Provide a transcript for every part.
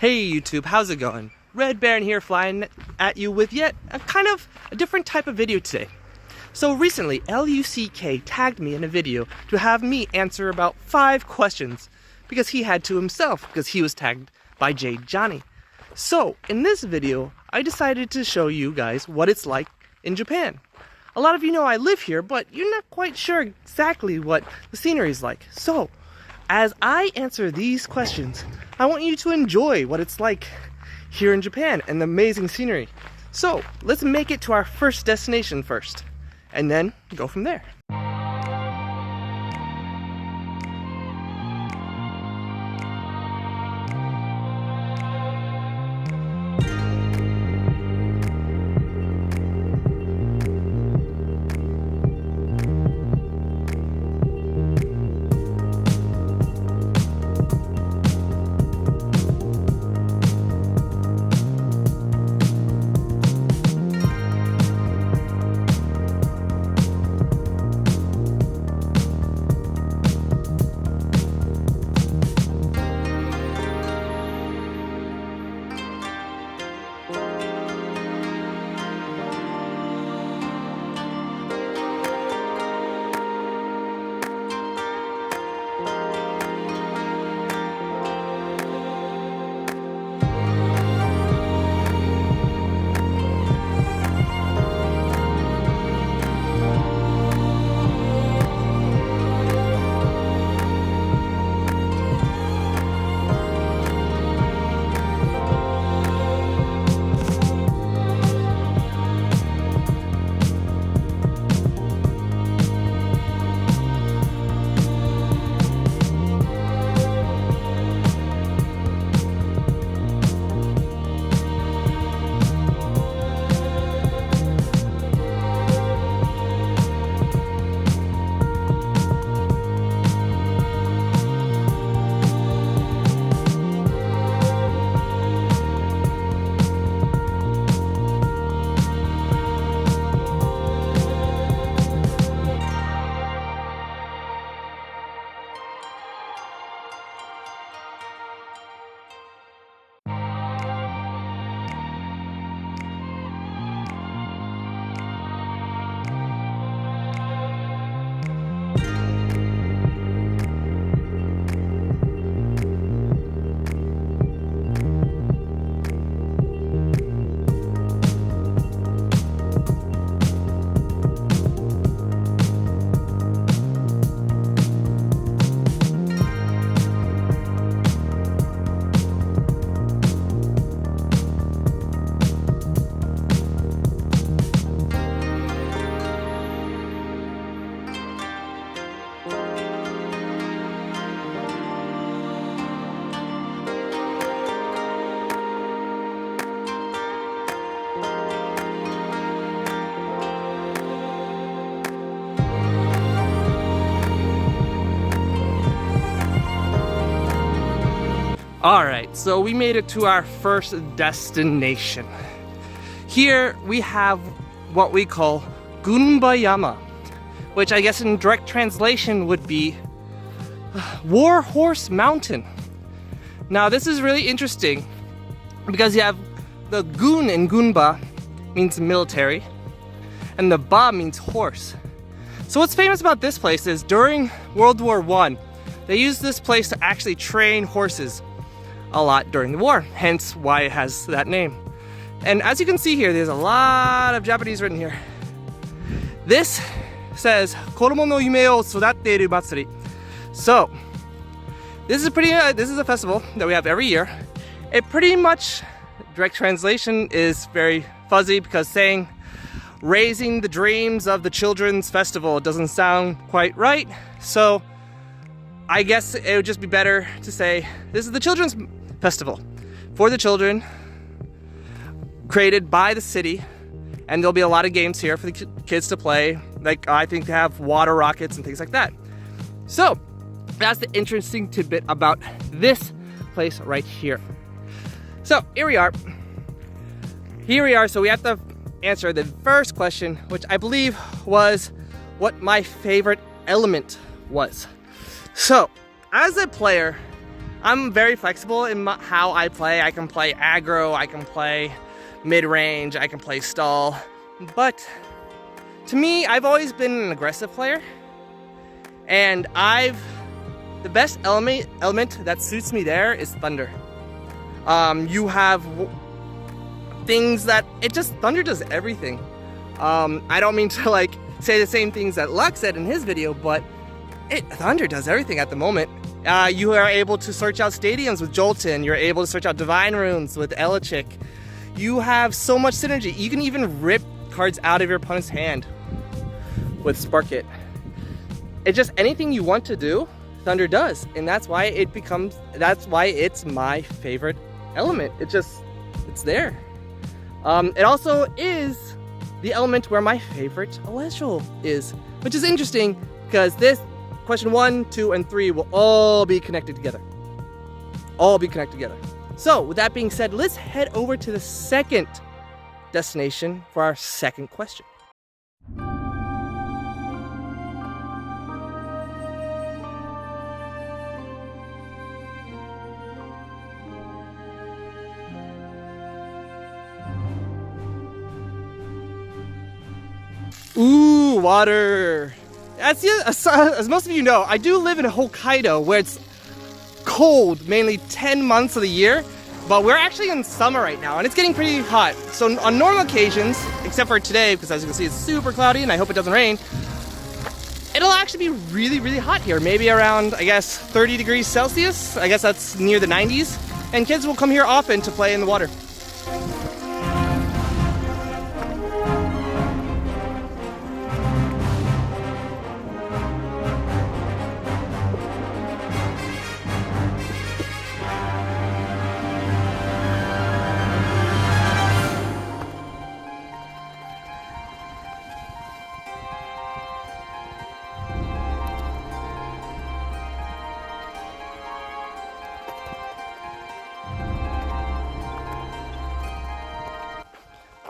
Hey YouTube, how's it going? Red Baron here, flying at you with yet a different type of video today. So recently, LUCK tagged me in a video to have me answer about 5 questions because he had to himself, because he was tagged by Jade Johnny. So in this video, I decided to show you guys what it's like in Japan. A lot of you know I live here, but you're not quite sure exactly what the scenery is like. So as I answer these questions, I want you to enjoy what it's like here in Japan and the amazing scenery. So let's make it to our first destination first, and then go from there. Alright, so we made it to our first destination. Here we have what we call Gunbayama, which I guess in direct translation would be War Horse Mountain. Now this is really interesting because you have the Gun in Gunba means military, and the Ba means horse. So what's famous about this place is during World War I, they used this place to actually train horses a lot during the war, hence why it has that name. And as you can see here, there's a lot of Japanese written here. This says Koromo no Yume o Sodatteiru Matsuri. So this is a festival that we have every year. It pretty much, direct translation is very fuzzy because saying raising the dreams of the children's festival doesn't sound quite right. So I guess it would just be better to say this is the children's festival for the children, created by the city, and there'll be a lot of games here for the kids to play. Like I think they have water rockets and things like that. So that's the interesting tidbit about this place right here. So here we are. So we have to answer the first question, which I believe was what my favorite element was. So as a player, I'm very flexible in how I play. I can play aggro, I can play mid-range, I can play stall. But to me, I've always been an aggressive player. And the best element that suits me there is thunder. You have things that, thunder does everything. I don't mean to like say the same things that Luck said in his video, but thunder does everything at the moment. You are able to search out stadiums with Jolton. You're able to search out divine runes with Elichick. You have so much synergy. You can even rip cards out of your opponent's hand with Spark It. It's just anything you want to do, thunder does, and that's why it's my favorite element. It's there. It also is the element where my favorite Celestial is, which is interesting because this question 1, 2, and 3 will all be connected together. So with that being said, let's head over to the second destination for our second question. Ooh, water. As most of you know, I do live in Hokkaido where it's cold mainly 10 months of the year, but we're actually in summer right now and it's getting pretty hot. So on normal occasions, except for today, because as you can see it's super cloudy and I hope it doesn't rain, it'll actually be really, really hot here. Maybe around, I guess, 30 degrees Celsius. I guess that's near the 90s. And kids will come here often to play in the water.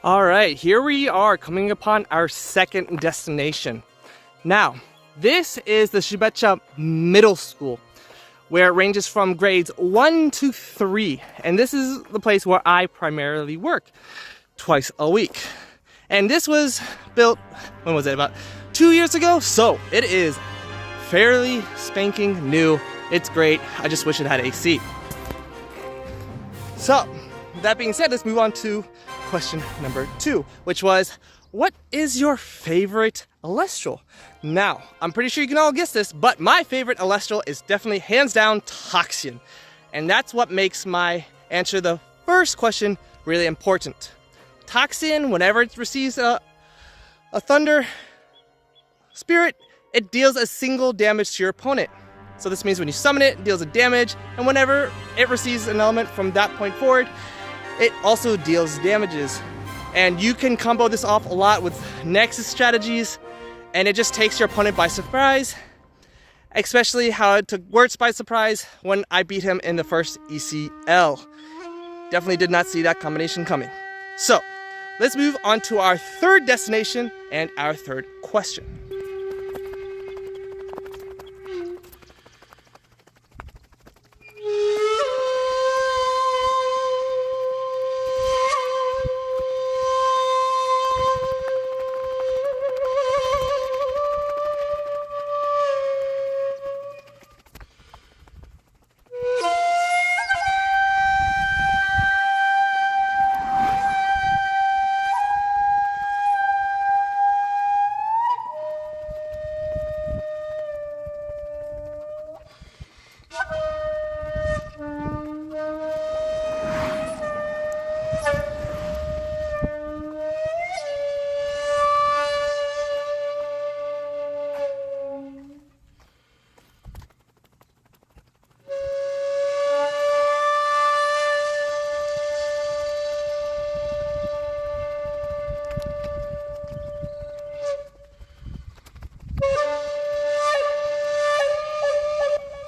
All right, here we are coming upon our second destination. Now, this is the Shibuya Middle School, where it ranges from grades 1 to 3. And this is the place where I primarily work twice a week. And this was built, when was it, about 2 years ago? So it is fairly spanking new. It's great. I just wish it had AC. So, that being said, let's move on to question number 2, which was, what is your favorite Elestral? Now, I'm pretty sure you can all guess this, but my favorite Elestral is definitely hands down Toxian. And that's what makes my answer the first question really important. Toxian, whenever it receives a Thunder Spirit, it deals a single damage to your opponent. So this means when you summon it, it deals a damage, and whenever it receives an element from that point forward, it also deals damages. And you can combo this off a lot with Nexus strategies, and it just takes your opponent by surprise, especially how it took Words by surprise when I beat him in the first ECL. Definitely did not see that combination coming. So, let's move on to our third destination and our third question.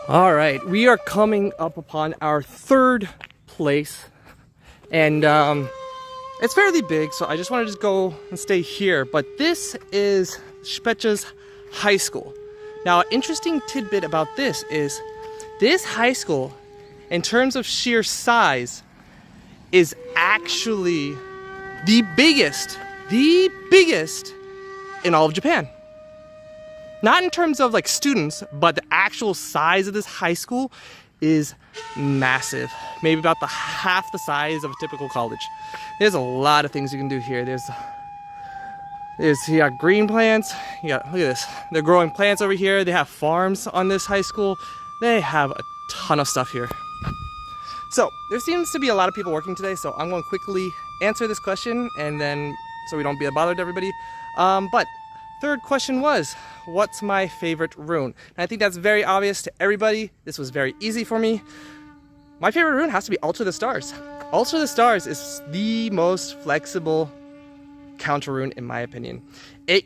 All right, we are coming up upon our third place, and it's fairly big, so I just want to just go and stay here. But this is Shibuya's high school. Now, an interesting tidbit about this is this high school in terms of sheer size, is actually the biggest in all of Japan. Not in terms of like students, but the actual size of this high school is massive. Maybe about half the size of a typical college. There's a lot of things you can do here. You got green plants. Look at this. They're growing plants over here. They have farms on this high school. They have a ton of stuff here. So there seems to be a lot of people working today, so I'm going to quickly answer this question, and then so we don't be a bother to everybody. But third question was, what's my favorite rune? And I think that's very obvious to everybody. This was very easy for me. My favorite rune has to be Alter the Stars. Alter the Stars is the most flexible counter rune in my opinion. It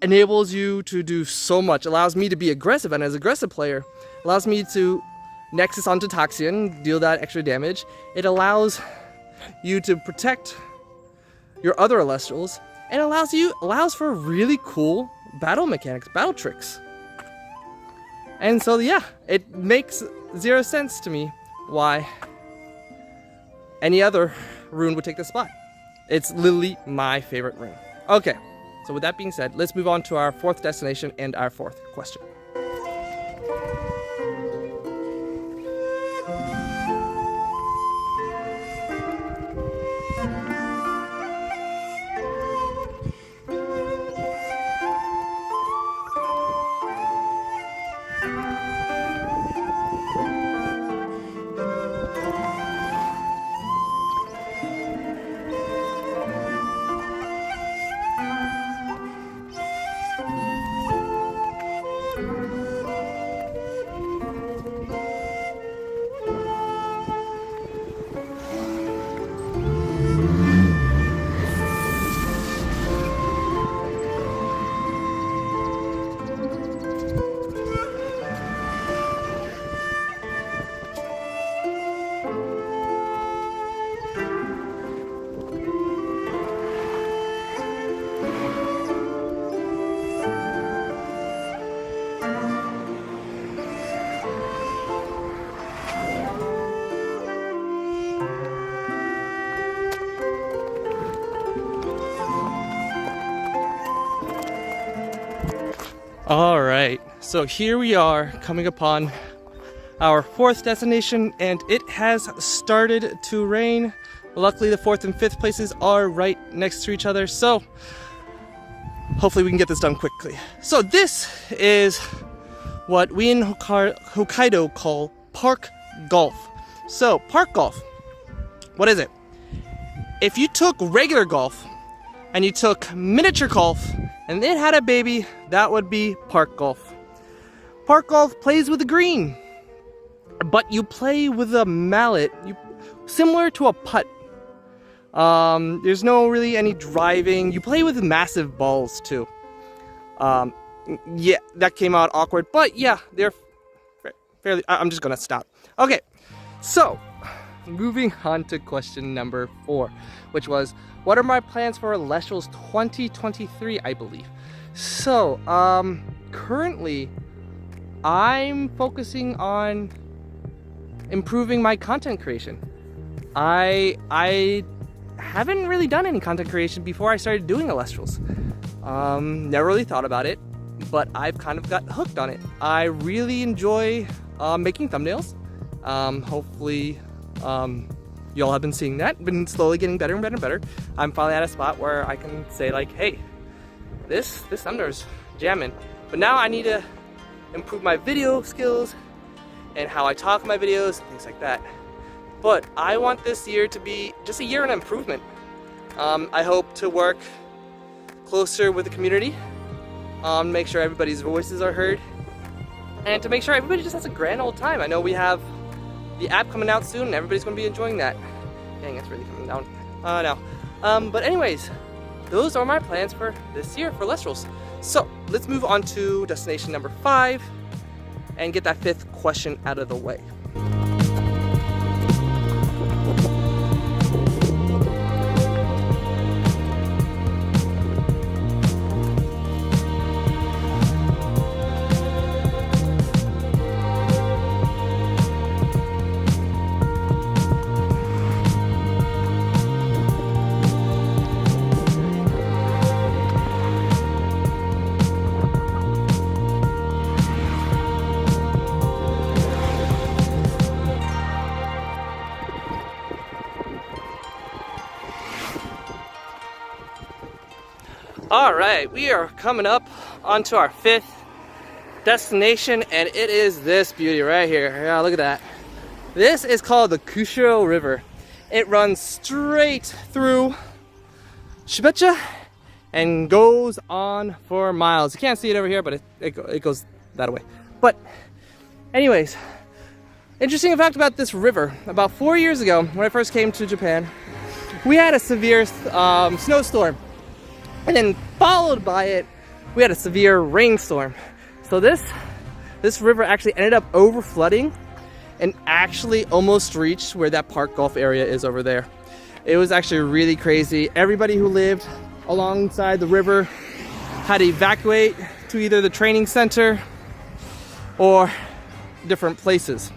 enables you to do so much. Allows me to be aggressive, and as an aggressive player, allows me to Nexus onto Toxian, deal that extra damage. It allows you to protect your other Elestrals, and allows for really cool battle mechanics, battle tricks. And so yeah, it makes zero sense to me why any other rune would take the spot. It's literally my favorite rune. Okay, so with that being said, let's move on to our fourth destination and our fourth question. All right, so here we are coming upon our fourth destination, and it has started to rain. Luckily, the fourth and fifth places are right next to each other, so hopefully we can get this done quickly. So this is what we in Hokkaido call park golf. So park golf, what is it? If you took regular golf and you took miniature golf and it had a baby, that would be park golf. Park golf plays with the green, but you play with a mallet, similar to a putt. There's no really any driving. You play with massive balls too. Yeah, that came out awkward, but yeah, they're fairly. I'm just gonna stop. Okay, so moving on to question number 4, which was, what are my plans for Elestrals 2023, I believe. So, currently, I'm focusing on improving my content creation. I haven't really done any content creation before I started doing Elestrals. Never really thought about it, but I've kind of got hooked on it. I really enjoy making thumbnails. Hopefully, you all have been seeing that. Been slowly getting better and better and better. I'm finally at a spot where I can say like, hey, this thumbnail's jamming. But now I need to improve my video skills and how I talk in my videos, things like that. But I want this year to be just a year in improvement. I hope to work closer with the community, make sure everybody's voices are heard, and to make sure everybody just has a grand old time. I know we have the app coming out soon, and everybody's going to be enjoying that. Dang, it's really coming down now. But anyways, those are my plans for this year for Elestrals. So let's move on to destination number 5 and get that 5th question out of the way. All right, we are coming up onto our 5th destination, and it is this beauty right here. Yeah, look at that. This is called the Kushiro River. It runs straight through Shibuya and goes on for miles. You can't see it over here, but it goes that way. But anyways, interesting fact about this river. About 4 years ago, when I first came to Japan, we had a severe snowstorm. And then followed by it, we had a severe rainstorm. So this river actually ended up over flooding and actually almost reached where that park golf area is over there. It was actually really crazy. Everybody who lived alongside the river had to evacuate to either the training center or different places.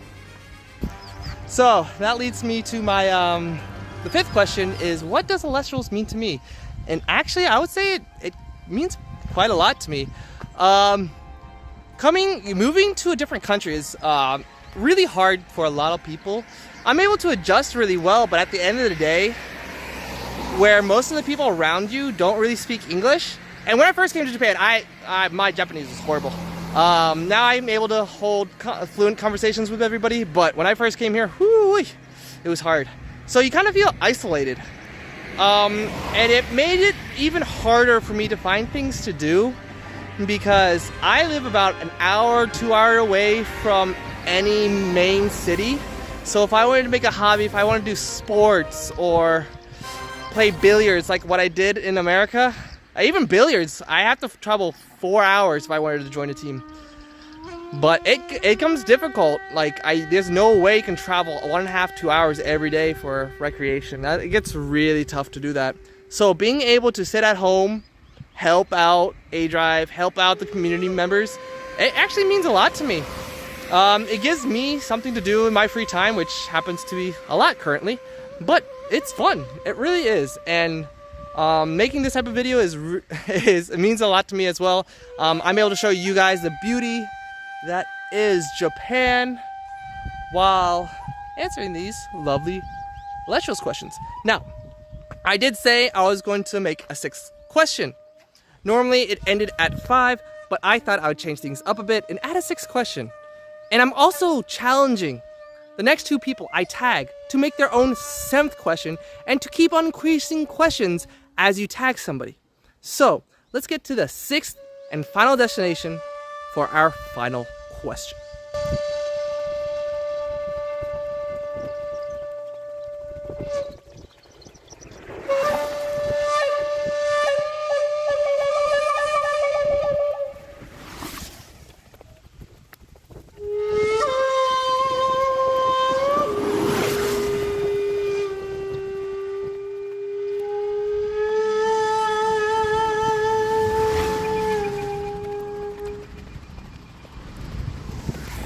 So that leads me to my, the 5th question is, what does Elestrals mean to me? And actually, I would say it means quite a lot to me. Moving to a different country is really hard for a lot of people. I'm able to adjust really well, but at the end of the day, where most of the people around you don't really speak English, and when I first came to Japan, my Japanese was horrible. Now I'm able to hold fluent conversations with everybody, but when I first came here, it was hard. So you kind of feel isolated. And it made it even harder for me to find things to do because I live about an hour, 2 hours away from any main city. So if I wanted to make a hobby, if I wanted to do sports or play billiards like what I did in America, even billiards, I have to travel 4 hours if I wanted to join a team. But it comes difficult. Like there's no way you can travel 1.5 to 2 hours every day for recreation. It gets really tough to do that. So being able to sit at home, help out A-Drive, help out the community members, it actually means a lot to me. It gives me something to do in my free time, which happens to be a lot currently, but it's fun. It really is. And making this type of video it means a lot to me as well. I'm able to show you guys the beauty that is Japan while answering these lovely Elestrals questions. Now, I did say I was going to make a 6th question. Normally it ended at 5, but I thought I would change things up a bit and add a 6th question. And I'm also challenging the next 2 people I tag to make their own 7th question and to keep on increasing questions as you tag somebody. So let's get to the 6th and final destination for our final question.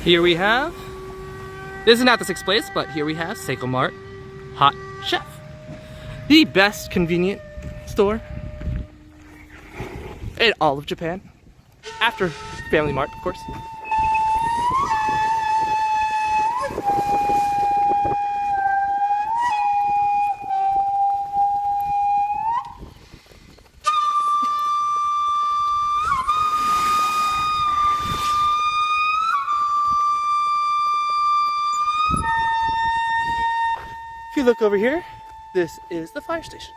Here we have, this is not the 6th place, but here we have Seiko Mart Hot Chef. The best convenient store in all of Japan. After Family Mart, of course. If you look over here, this is the fire station.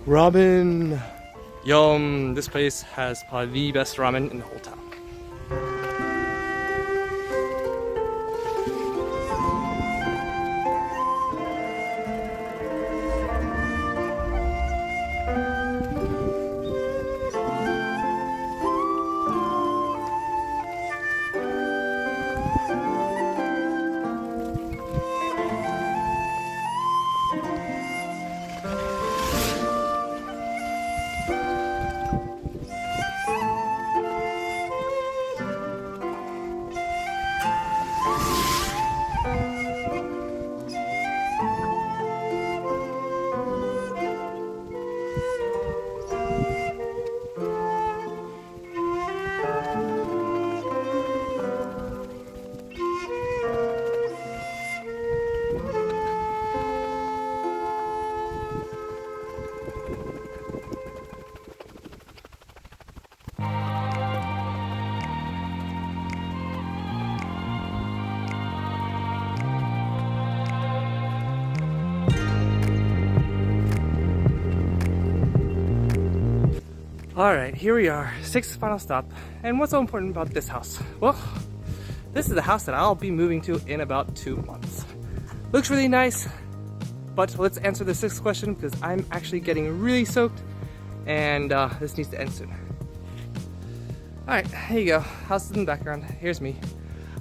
Ramen! Yum! This place has probably the best ramen in the whole town. Alright, here we are, sixth final stop. And what's so important about this house? Well, this is the house that I'll be moving to in about 2 months. Looks really nice, but let's answer the sixth question because I'm actually getting really soaked and this needs to end soon. Alright, here you go. House is in the background. Here's me.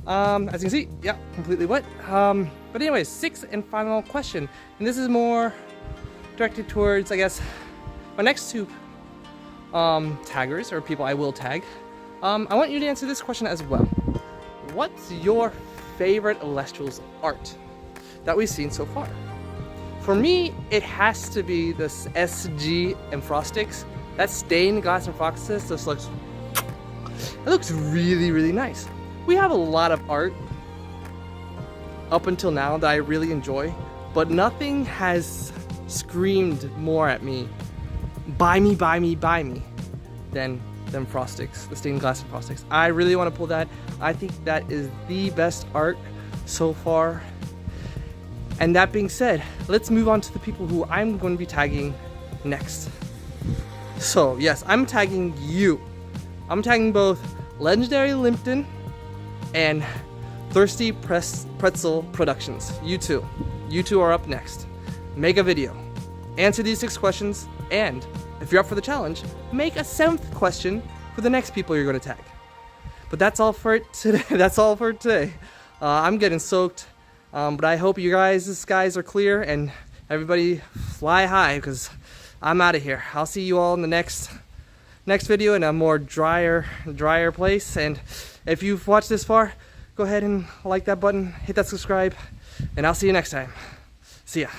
As you can see, yeah, completely wet. But anyways, sixth and final question. And this is more directed towards, I guess, my next two taggers, or people I will tag. I want you to answer this question as well. What's your favorite Elestrals art that we've seen so far? For me, it has to be this SG and Frostix. That stained glass and Frostix just looks, it looks really, really nice. We have a lot of art up until now that I really enjoy, but nothing has screamed more at me, buy me, buy me, buy me, than Frostix, the stained glass and Frostix. I really want to pull that. I think that is the best art so far. And that being said, let's move on to the people who I'm going to be tagging next. So yes, I'm tagging you. I'm tagging both Legendary Limpton and Thirsty Pretzel Productions. You two are up next. Make a video, answer these 6 questions, and if you're up for the challenge, make a 7th question for the next people you're going to tag. But that's all for today. That's all for today. I'm getting soaked, but I hope you guys' skies are clear and everybody fly high because I'm out of here. I'll see you all in the next video in a more drier place. And if you've watched this far, go ahead and like that button, hit that subscribe, and I'll see you next time. See ya.